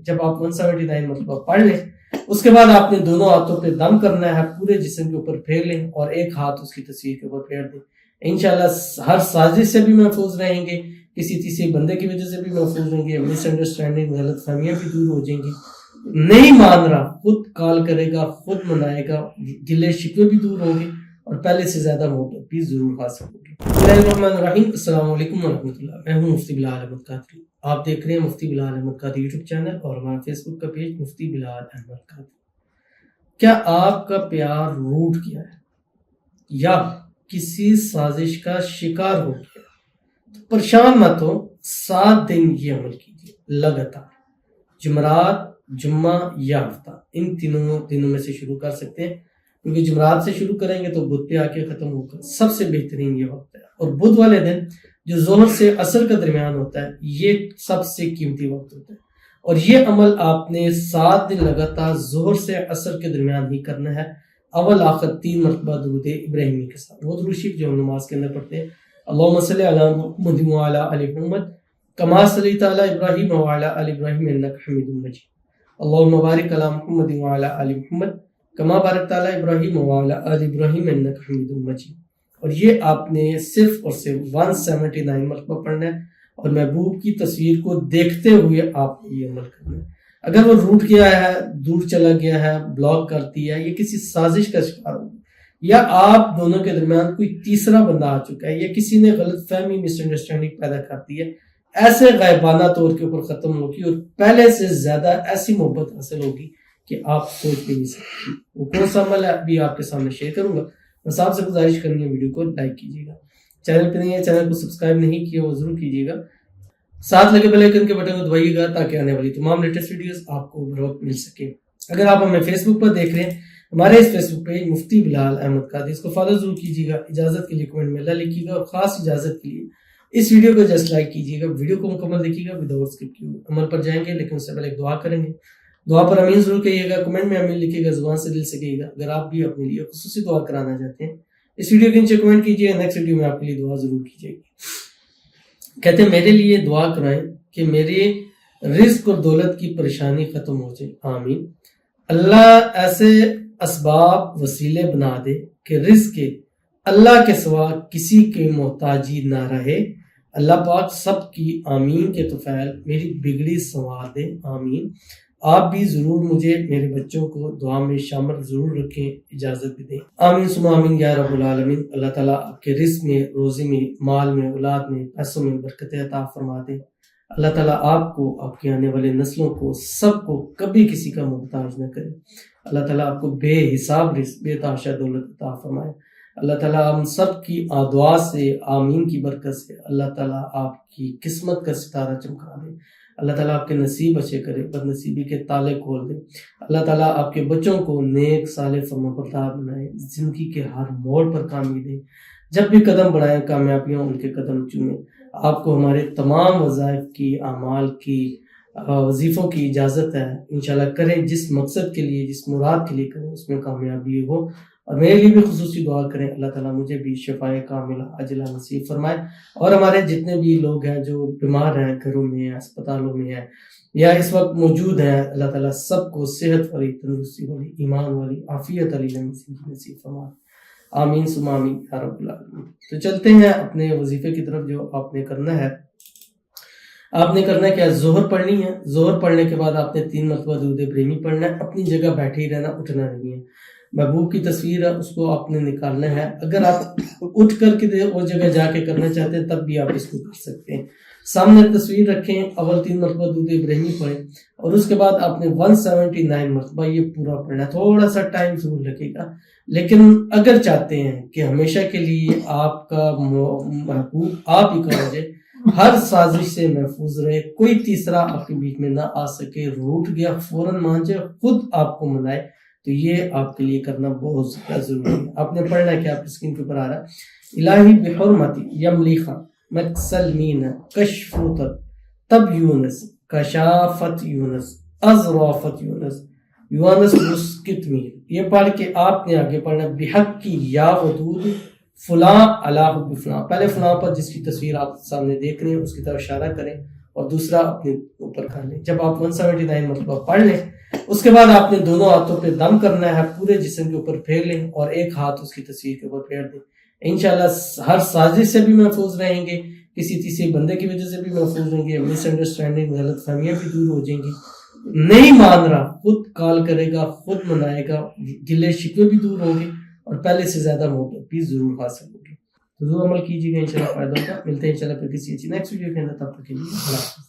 جب آپ 179 مرتبہ پڑھ لیں اس کے بعد آپ نے دونوں ہاتھوں پہ دم کرنا ہے، پورے جسم کے اوپر پھیر لیں اور ایک ہاتھ اس کی تصویر کے اوپر پھیر دیں. انشاءاللہ ہر سازش سے بھی محفوظ رہیں گے، کسی تیسرے بندے کی وجہ سے بھی محفوظ رہیں گے، مس انڈرسٹینڈنگ غلط فہمیاں بھی دور ہو جائیں گی. نہیں مان رہا خود کال کرے گا، خود منائے گا، گلے شکوے بھی دور ہوں گے اور پہلے سے زیادہ محبت بھی ضرور حاصل ہوگی. بسم اللہ الرحمن الرحیم. السلام علیکم ورحمۃ اللہ. میں ہوں مفتی بلال احمد قادری. آپ دیکھ رہے ہیں مفتی بلال احمد قادری یوٹیوب چینل اور ہمارا فیس بک کا پیج مفتی بلال احمد قادری. کیا آپ کا پیار روٹ گیا ہے یا کسی سازش کا شکار ہو گیا تو پریشان مت ہو. 7 دن یہ عمل کیجیے لگاتار، جمعرات، جمعہ یا ہفتہ، ان تینوں دنوں میں سے شروع کر سکتے ہیں کیونکہ جمعرات سے شروع کریں گے تو بدھ پہ آ کے ختم ہوگا. سب سے بہترین یہ وقت ہے اور بدھ والے دن جو ظہر سے عصر کا درمیان ہوتا ہے یہ سب سے قیمتی وقت ہوتا ہے اور یہ عمل آپ نے 7 دن لگاتار ظہر سے عصر کے درمیان ہی کرنا ہے، اول آخر 3 مرتبہ درود ابراہیمی کے ساتھ. وہ درود شریف جو ہم نماز کے اندر پڑھتے ہیں، اللہم صلی علی محمد وعلی آل محمد کما صلیت علی ابراہیم وعلی آل ابراہیم انک حمید مجید، اللہم بارک علی محمد وعلی آل محمد کما بارکت علی ابراہیم وعلی آل ابراہیم انک حمید مجید. اور یہ آپ نے صرف اور صرف 179 مرتبہ پڑھنا ہے اور محبوب کی تصویر کو دیکھتے ہوئے آپ نے یہ عمل کرنا ہے. اگر وہ روٹ گیا ہے، دور چلا گیا ہے، بلاک کرتی ہے، یا کسی سازش کا شکار ہو یا آپ دونوں کے درمیان کوئی تیسرا بندہ آ چکا ہے یا کسی نے غلط فہمی مس انڈرسٹینڈنگ پیدا کر دی ہے، ایسے غائبانہ طور کے اوپر ختم ہوگی اور پہلے سے زیادہ ایسی محبت حاصل ہوگی کہ آپ سوچ بھی نہیں سکتے. وہ کون سا عمل ہے ابھی آپ کے سامنے شیئر کروں گا. بس آپ سے گزارش کرنی ہے ویڈیو کو لائک کیجیے گا، چینل پہ نہیں ہے چینل کو سبسکرائب نہیں کیا وہ ضرور کیجیے گا، ساتھ لگے بیل آئیکن کے بٹن کو دبائیے گا تاکہ آنے والی تمام لیٹسٹ ویڈیوز آپ کو بر وقت مل سکے. اگر آپ ہمیں فیس بک پر دیکھ رہے ہیں، ہمارے اس فیس بک پیج مفتی بلال احمد قادری، اس کو فالو ضرور کیجیے گا. اجازت کے لیے کمنٹ میں اللہ لکھیے گا اور خاص اجازت کے لیے اس ویڈیو کو جسٹ لائک کیجیے گا. ویڈیو کو مکمل دیکھیے گا وداؤٹ اسکپ کیے. عمل پر جائیں گے لیکن اس سے پہلے ایک دعا کریں گے. دعا پر امین ضرور کہیے گا، کمنٹ میں امین لکھیے گا، زبان سے دل سے کہیے گا. اگر آپ بھی اپنے لیے خصوصی دعا کرانا چاہتے ہیں اس ویڈیو کے نیچے کمنٹ کیجیے، نیکسٹ ویڈیو میں آپ کے لیے دعا ضرور کی جائے گی. کہتے ہیں میرے لیے دعا کرائیں کہ میرے رزق اور دولت کی پریشانی ختم ہو جائے، آمین. اللہ ایسے اسباب وسیلے بنا دے کہ رزق کے اللہ کے سوا کسی کے محتاجی نہ رہے. اللہ پاک سب کی آمین کے طفیل میری بگڑی سنوار دے، آمین. آپ بھی ضرور مجھے میرے بچوں کو دعا میں شامل ضرور رکھیں، اجازت بھی دیں، آمین ثم آمین یا رب العالمین. اللہ تعالیٰ آپ کے رزق میں، روزی میں، مال میں، اولاد میں، پیسوں میں برکت عطا فرما دیں. اللہ تعالیٰ آپ کو، آپ کے آنے والے نسلوں کو، سب کو کبھی کسی کا محتاج نہ کرے. اللہ تعالیٰ آپ کو بے حساب رزق، بے تحاشا دولت عطا فرمائے. اللہ تعالیٰ ہم سب کی دعا سے، آمین کی برکت سے اللہ تعالیٰ آپ کی قسمت کا ستارہ چمکا دے. اللہ تعالیٰ آپ کے نصیب اچھے کرے، بد نصیبی کے تالے کھول دے. اللہ تعالیٰ آپ کے بچوں کو نیک صالح فرمانبردار بنائے، زندگی کے ہر موڑ پر کامیابی دے. جب بھی قدم بڑھائیں کامیابیاں ان کے قدم چومیں. آپ کو ہمارے تمام وظائف کی، اعمال کی، وظیفوں کی اجازت ہے، انشاءاللہ کریں. جس مقصد کے لیے، جس مراد کے لیے کریں اس میں کامیابی ہو. اور میرے لیے بھی خصوصی دعا کریں، اللہ تعالیٰ مجھے بھی شفائے کاملہ عاجلہ نصیب فرمائے. اور ہمارے جتنے بھی لوگ ہیں جو بیمار ہیں، گھروں میں ہیں، اسپتالوں میں ہیں یا اس وقت موجود ہیں، اللہ تعالیٰ سب کو صحت والی، تندرستی والی، ایمان والی، عافیت والی زندگی نصیب فرمائے، آمین ثم آمین یا رب العالمین. تو چلتے ہیں اپنے وظیفے کی طرف جو آپ نے کرنا ہے. آپ نے کرنا ہے کیا؟ ظہر پڑھنی ہے. ظہر پڑھنے کے بعد آپ نے 3 مرتبہ درود ابراہیمی پڑھنا ہے. اپنی جگہ بیٹھے ہی رہنا، اٹھنا نہیں ہے. محبوب کی تصویر ہے اس کو آپ نے نکالنا ہے. اگر آپ اٹھ کر کے اس جگہ جا کے کرنا چاہتے ہیں تب بھی آپ اس کو کر سکتے ہیں. سامنے تصویر رکھیں، اول 3 مرتبہ درود ابراہیمی پڑھیں اور اس کے بعد آپ نے 179 مرتبہ یہ پورا پڑھنا ہے. تھوڑا سا ٹائم ضرور لگے گا لیکن اگر چاہتے ہیں کہ ہمیشہ کے لیے آپ کا محبوب آپ ہی کا ہو جائے، ہر سازش سے محفوظ رہے، کوئی تیسرا آپ کے بیچ میں نہ آ سکے، روٹ گیا فوراً مان جائے، خود آپ کو منائے، تو یہ آپ کے لیے کرنا بہت زیادہ ضروری ہے. آپ نے پڑھنا ہے کہ آپ اسکرین کے اوپر آ رہا ہے، الہی بحرمتی یملیخا مکسلمین کشفوتت تب یونس کشافت یونس ازرافت یونس یونس مسکتمیر. یہ پڑھ کے آپ نے آگے پڑھنا بحق کی یا ودود فلاں اللہ بفلاں. پہلے فلاں پر جس کی تصویر آپ سامنے دیکھ رہے ہیں اس کی طرف اشارہ کریں اور دوسرا اپنے اوپر کر لیں. جب آپ 179 مرتبہ پڑھ لیں اس کے بعد آپ نے دونوں ہاتھوں پہ دم کرنا ہے, پورے جسم کے اوپر پھیر لیں اور ایک ہاتھ اس کی تصویر کے اوپر پھیر دیں. انشاءاللہ ہر سازش سے بھی محفوظ رہیں گے, کسی تیسرے بندے کی وجہ سے بھی محفوظ رہیں گے, مس انڈرسٹینڈنگ غلط فہمیاں بھی دور ہو جائیں گی. نہیں مان رہا خود کال کرے گا, خود منائے گا, گلے شکوے بھی دور ہوں گے اور پہلے سے زیادہ محبت بھی ضرور حاصل ہوگی. ضرور عمل کیجیے گا, انشاءاللہ فائدہ ہوگا. ملتے ہیں انشاءاللہ پھر کسی اچھی نیکسٹ ویڈیو کے اندر, تب تک کے لیے اللہ حافظ.